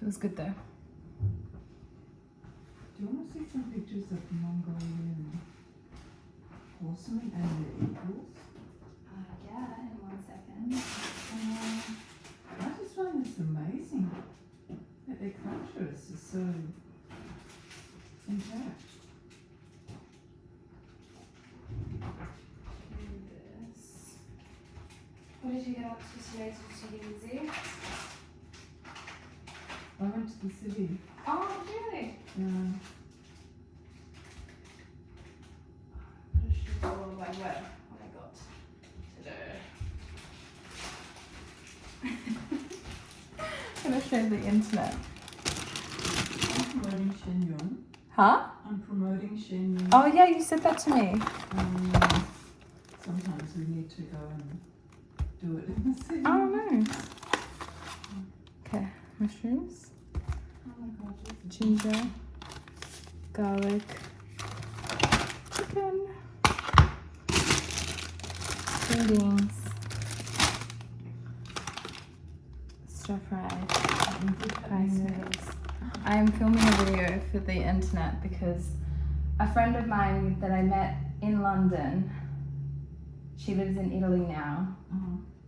It was good though. Do you want to see some pictures of Mongolian horsemen and their eagles? Yeah, in 1 second. I just find this amazing that their culture is just so intact. What did you get up to today? Did you get easy? I went to the city. Oh, really? Yeah. Like what I got today. I'm gonna show the internet. I'm promoting Shenyang. Huh? I'm promoting Shenyang. Oh yeah, you said that to me. Sometimes we need to go and do it in the city. Oh nice. Okay, mushrooms, Oh my God, this is ginger, garlic, chicken, green beans, stir fried, rice noodles. I am filming a video for the internet because a friend of mine that I met in London, she lives in Italy now.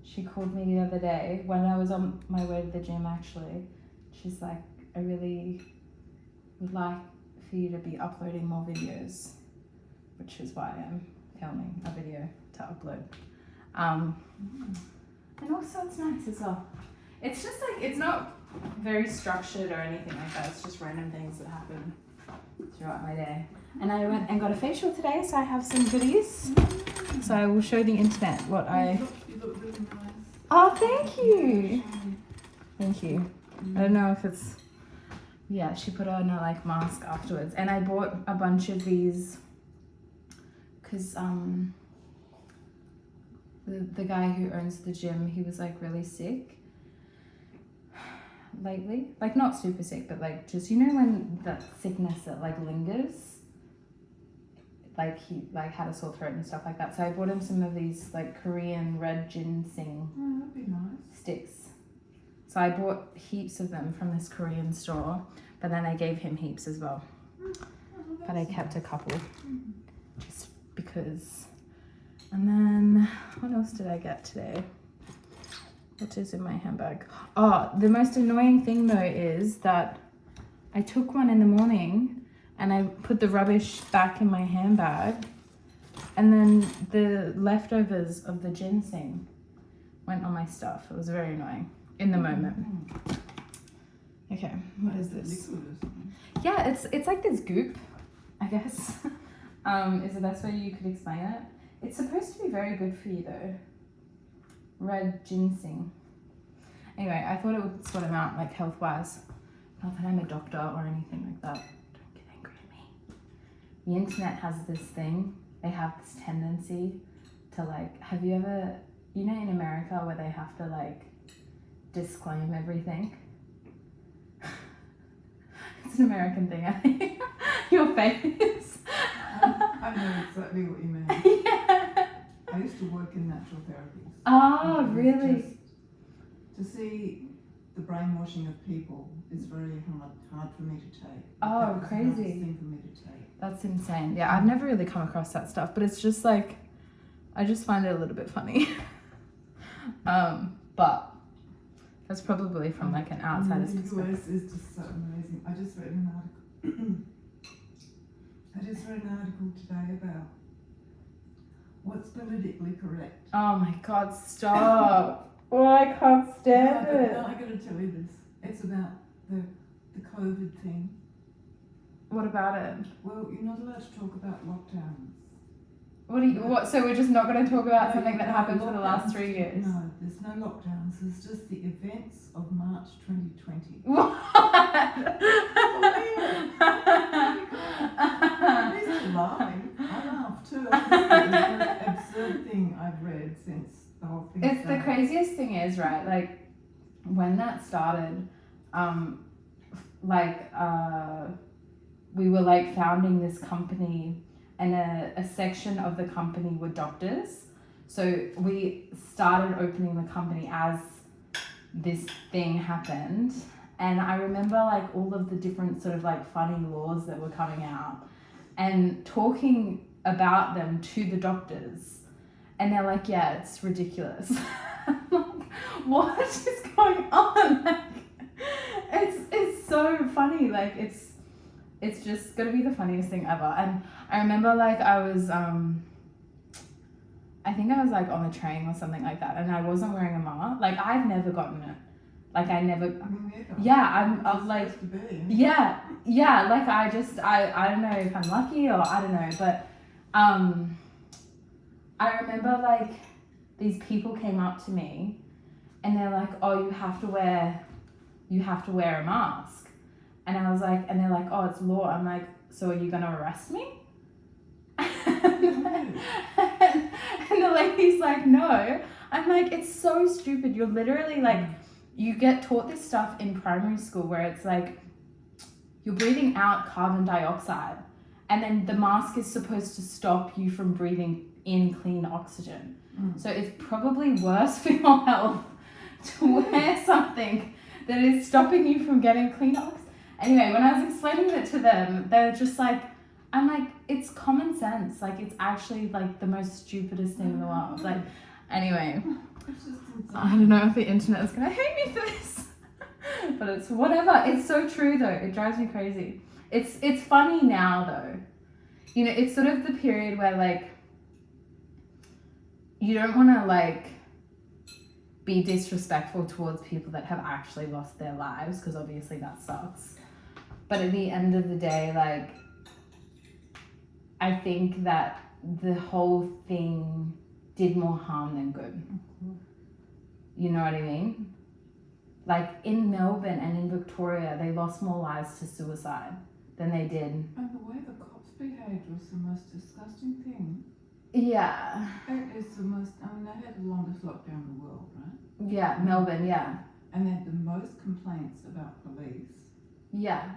She called me the other day when I was on my way to the gym actually. She's like, I really would like for you to be uploading more videos, which is why I'm filming a video to upload. And also it's nice as well. It's just like, it's not very structured or anything like that. It's just random things that happen throughout my day. And I went and got a facial today, so I have some goodies. So I will show the internet what I... You look really nice. Oh, thank you. Thank you. I don't know if it's... Yeah, she put on a like mask afterwards. And I bought a bunch of these because the guy who owns the gym, he was like really sick lately. Like not super sick, but like just, you know when that sickness that like lingers? Like he like had a sore throat and stuff like that. So I bought him some of these like Korean red ginseng Oh, that'd be nice. sticks. So I bought heaps of them from this Korean store, but then I gave him heaps as well. But I kept a couple just because. And then what else did I get today? What is in my handbag? Oh, the most annoying thing though is that I took one in the morning and I put the rubbish back in my handbag, and then the leftovers of the ginseng went on my stuff. It was very annoying in the moment. Okay, what is this? Liquid or something? Yeah, it's like this goop, I guess. Is the best way you could explain it. It's supposed to be very good for you though. Red ginseng. Anyway, I thought it would sort them out like health-wise. Not that I'm a doctor or anything like that. Don't get angry at me. The internet has this thing. They have this tendency to like, have you ever, you know in America where they have to like disclaim everything? It's an American thing, I think. Your face. I know exactly what you mean. Yeah. I used to work in natural therapies. Oh, And it was really? just- to see the brainwashing of people is very hard for me to take. Oh, That was the hardest crazy. thing for me to take. That's insane. Yeah, I've never really come across that stuff, but it's just like, I just find it a little bit funny. But that's probably from like an outsider's The perspective. US is just so amazing. I just read an article today about what's politically correct. Oh my God, stop. Oh, I can't stand it. No, I gotta tell you this. It's about the COVID thing. What about it? Well, you're not allowed to talk about lockdowns. So we're just not going to talk about No, something that no, happened for the last lockdowns. 3 years? No, there's no lockdowns. There's just the events of March 2020. What? At least you're laughing. I laugh too. It's the most absurd thing I've read since the whole thing It's the started. craziest thing is, right, like when that started, we were like founding this company, and a section of the company were doctors. So we started opening the company as this thing happened, And I remember like all of the different sort of like funny laws that were coming out and talking about them to the doctors. And they're like, yeah, it's ridiculous. I'm like, what is going on? Like, it's so funny. Like, it's just gonna be the funniest thing ever. And I remember like I think I was like on the train or something like that, and I wasn't wearing a mask. Like, I've never gotten it. Like, I never. Yeah, I'm like. Yeah, like I don't know if I'm lucky or I don't know, but I remember like these people came up to me and they're like, oh, you have to wear a mask. And I was like, and they're like, oh, it's law. I'm like, so are you gonna arrest me? And the lady's like, no. I'm like, it's so stupid. You're literally like, you get taught this stuff in primary school where it's like, you're breathing out carbon dioxide, and then the mask is supposed to stop you from breathing in clean oxygen. So it's probably worse for your health to wear something that is stopping you from getting clean oxygen. Anyway, when I was explaining it to them, they were just like, I'm like, it's common sense. Like, it's actually like the most stupidest thing in the world. Like, anyway, I don't know if the internet is gonna hate me for this, but it's whatever. It's so true though. It drives me crazy. It's funny now though. You know, it's sort of the period where like you don't want to like be disrespectful towards people that have actually lost their lives, because obviously that sucks. But at the end of the day, like, I think that the whole thing did more harm than good. You know what I mean? Like, in Melbourne and in Victoria, they lost more lives to suicide than they did. And the way the cops behaved was the most disgusting thing. Yeah. It is the most, I mean, they had the longest lockdown in the world, right? Yeah, Melbourne, yeah. And they had the most complaints about police. Yeah.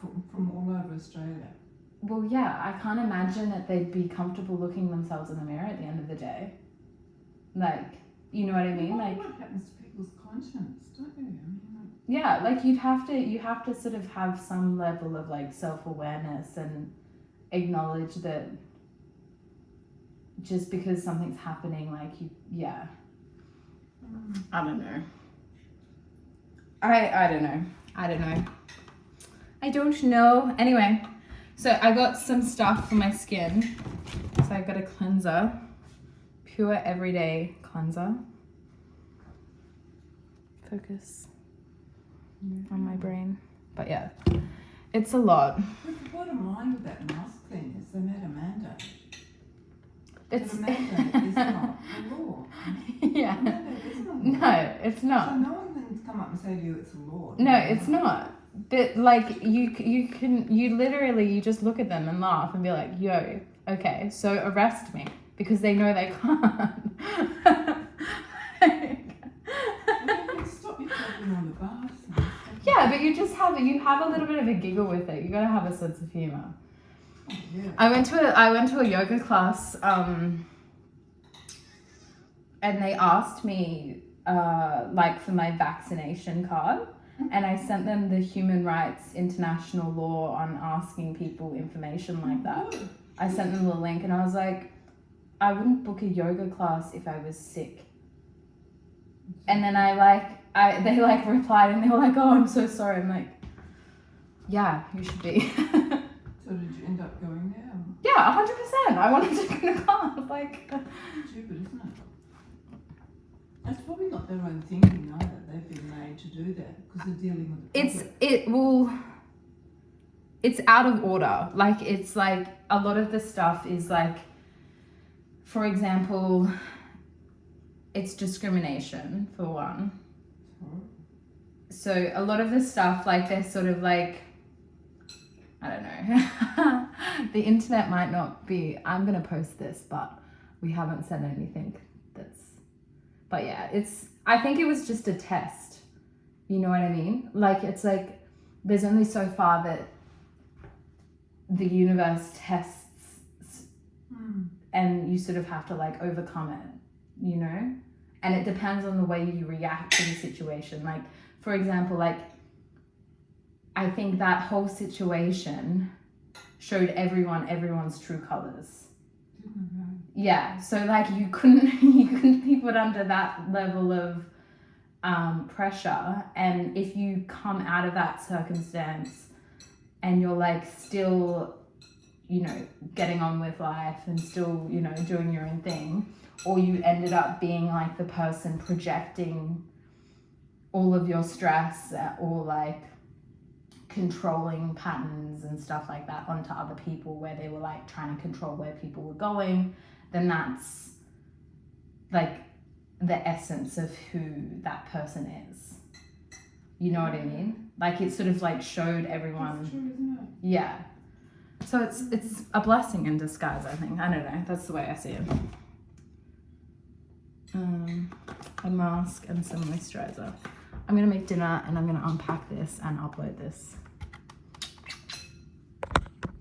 From all over Australia. Well, yeah, I can't imagine that they'd be comfortable looking themselves in the mirror at the end of the day. Like, you know what I mean? Like, what happens to people's conscience, don't you? I mean, like, yeah, like you have to sort of have some level of like self-awareness and acknowledge that just because something's happening, like yeah. I don't know. I don't know. I don't know. Anyway, so I got some stuff for my skin. So I got a cleanser, pure everyday cleanser. Focus on my brain. But yeah, it's a lot. But the bottom line with that mask thing is they made a mandate. It's a mandate is not a law. Yeah. A mandate isn't a law. No, it's not. So no one can come up and say to you it's a law. No, it's not. But like you literally, you just look at them and laugh and be like, yo, okay, so arrest me, because they know they can't. Stop you talking on the bus. Yeah, but you have a little bit of a giggle with it. You gotta have a sense of humor. Yeah. I went to a yoga class, and they asked me like for my vaccination card. And I sent them the Human Rights International law on asking people information like that. I sent them the link and I was like, I wouldn't book a yoga class if I was sick. And then they replied and they were like, oh, I'm so sorry. I'm like, yeah, you should be. So did you end up going there? Yeah, 100%. I wanted to go to class. Like, stupid, isn't it? That's probably not their own thinking either. They've been made to do that because they're dealing with the public. It's out of order. Like, it's like a lot of the stuff is like, for example, it's discrimination for one. So a lot of the stuff, like, they're sort of like, I don't know. The internet might not be, I'm going to post this, but we haven't said anything but yeah, I think it was just a test. You know what I mean? Like, it's like, there's only so far that the universe tests and you sort of have to like overcome it, you know? And it depends on the way you react to the situation. Like, for example, like I think that whole situation showed everyone's true colors. Yeah, so like you couldn't be put under that level of pressure, and if you come out of that circumstance and you're like still, you know, getting on with life and still, you know, doing your own thing, or you ended up being like the person projecting all of your stress or like controlling patterns and stuff like that onto other people, where they were like trying to control where people were going, then that's like the essence of who that person is. You know what I mean? Like it sort of like showed everyone. That's true, isn't it? Yeah. So it's a blessing in disguise, I think. I don't know. That's the way I see it. A mask and some moisturizer. I'm gonna make dinner and I'm gonna unpack this and upload this.